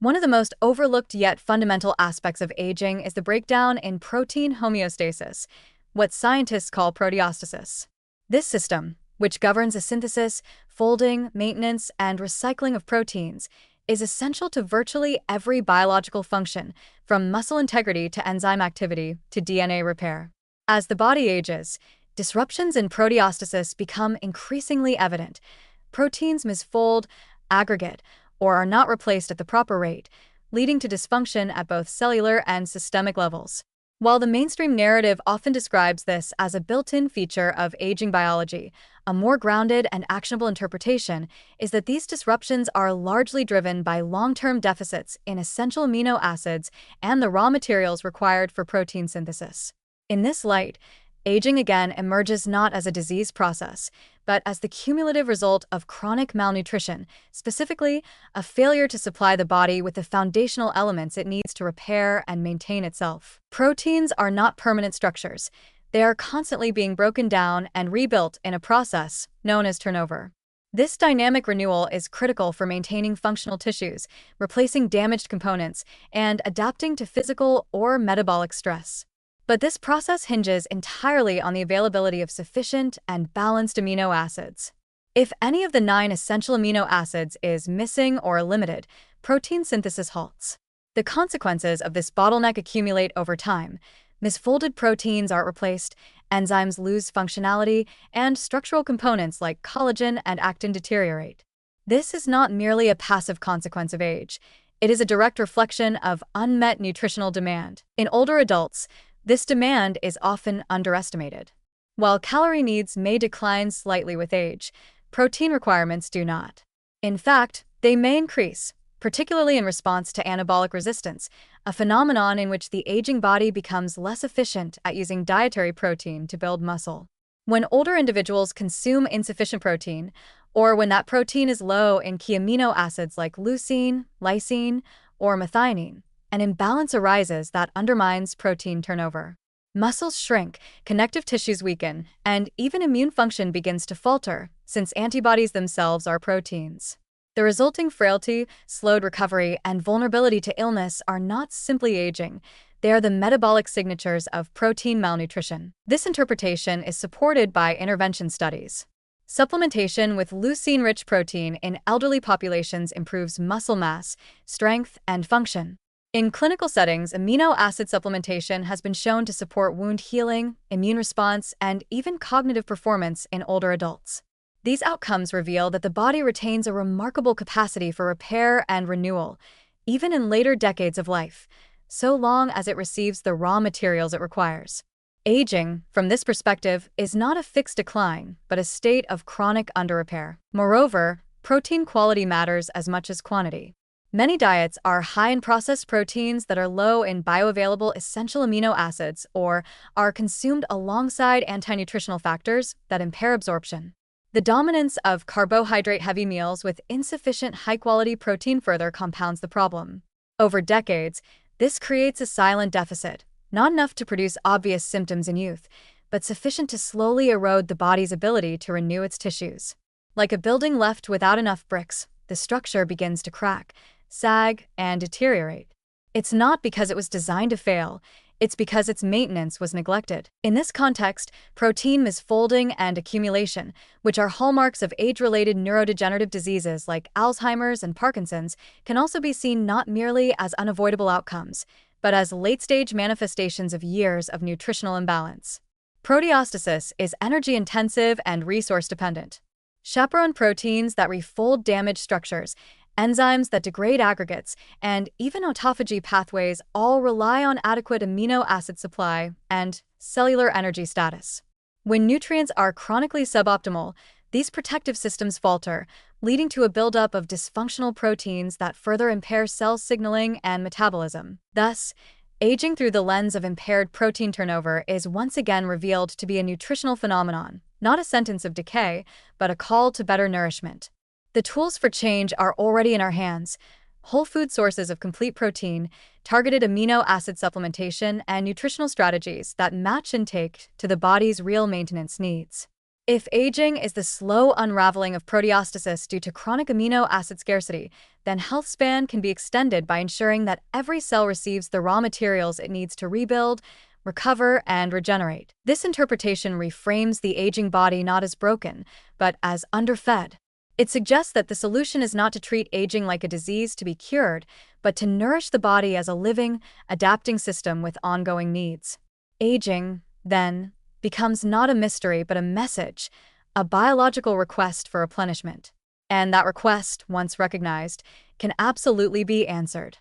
One of the most overlooked yet fundamental aspects of aging is the breakdown in protein homeostasis, what scientists call proteostasis. This system, which governs the synthesis, folding, maintenance, and recycling of proteins, is essential to virtually every biological function, from muscle integrity to enzyme activity to DNA repair. As the body ages, disruptions in proteostasis become increasingly evident. Proteins misfold, aggregate, or are not replaced at the proper rate, leading to dysfunction at both cellular and systemic levels. While the mainstream narrative often describes this as a built-in feature of aging biology, a more grounded and actionable interpretation is that these disruptions are largely driven by long-term deficits in essential amino acids and the raw materials required for protein synthesis. In this light, aging again emerges not as a disease process, but as the cumulative result of chronic malnutrition, specifically a failure to supply the body with the foundational elements it needs to repair and maintain itself. Proteins are not permanent structures. They are constantly being broken down and rebuilt in a process known as turnover. This dynamic renewal is critical for maintaining functional tissues, replacing damaged components, and adapting to physical or metabolic stress. But this process hinges entirely on the availability of sufficient and balanced amino acids. If any of the 9 essential amino acids is missing or limited, protein synthesis halts. The consequences of this bottleneck accumulate over time. Misfolded proteins are replaced, enzymes lose functionality, and structural components like collagen and actin deteriorate. This is not merely a passive consequence of age. It is a direct reflection of unmet nutritional demand. In older adults, this demand is often underestimated. While calorie needs may decline slightly with age, protein requirements do not. In fact, they may increase, particularly in response to anabolic resistance, a phenomenon in which the aging body becomes less efficient at using dietary protein to build muscle. When older individuals consume insufficient protein, or when that protein is low in key amino acids like leucine, lysine, or methionine, an imbalance arises that undermines protein turnover. Muscles shrink, connective tissues weaken, and even immune function begins to falter, since antibodies themselves are proteins. The resulting frailty, slowed recovery, and vulnerability to illness are not simply aging. They are the metabolic signatures of protein malnutrition. This interpretation is supported by intervention studies. Supplementation with leucine-rich protein in elderly populations improves muscle mass, strength, and function. In clinical settings, amino acid supplementation has been shown to support wound healing, immune response, and even cognitive performance in older adults. These outcomes reveal that the body retains a remarkable capacity for repair and renewal, even in later decades of life, so long as it receives the raw materials it requires. Aging, from this perspective, is not a fixed decline, but a state of chronic underrepair. Moreover, protein quality matters as much as quantity. Many diets are high in processed proteins that are low in bioavailable essential amino acids or are consumed alongside anti-nutritional factors that impair absorption. The dominance of carbohydrate-heavy meals with insufficient high-quality protein further compounds the problem. Over decades, this creates a silent deficit, not enough to produce obvious symptoms in youth, but sufficient to slowly erode the body's ability to renew its tissues. Like a building left without enough bricks, the structure begins to crack, sag, and deteriorate. It's not because it was designed to fail, it's because its maintenance was neglected. In this context, protein misfolding and accumulation, which are hallmarks of age-related neurodegenerative diseases like Alzheimer's and Parkinson's, can also be seen not merely as unavoidable outcomes, but as late-stage manifestations of years of nutritional imbalance. Proteostasis is energy-intensive and resource-dependent. Chaperone proteins that refold damaged structures, enzymes that degrade aggregates, and even autophagy pathways all rely on adequate amino acid supply and cellular energy status. When nutrients are chronically suboptimal, these protective systems falter, leading to a buildup of dysfunctional proteins that further impair cell signaling and metabolism. Thus, aging through the lens of impaired protein turnover is once again revealed to be a nutritional phenomenon, not a sentence of decay, but a call to better nourishment. The tools for change are already in our hands: whole food sources of complete protein, targeted amino acid supplementation, and nutritional strategies that match intake to the body's real maintenance needs. If aging is the slow unraveling of proteostasis due to chronic amino acid scarcity, then health span can be extended by ensuring that every cell receives the raw materials it needs to rebuild, recover, and regenerate. This interpretation reframes the aging body not as broken, but as underfed. It suggests that the solution is not to treat aging like a disease to be cured, but to nourish the body as a living, adapting system with ongoing needs. Aging, then, becomes not a mystery but a message, a biological request for replenishment. And that request, once recognized, can absolutely be answered.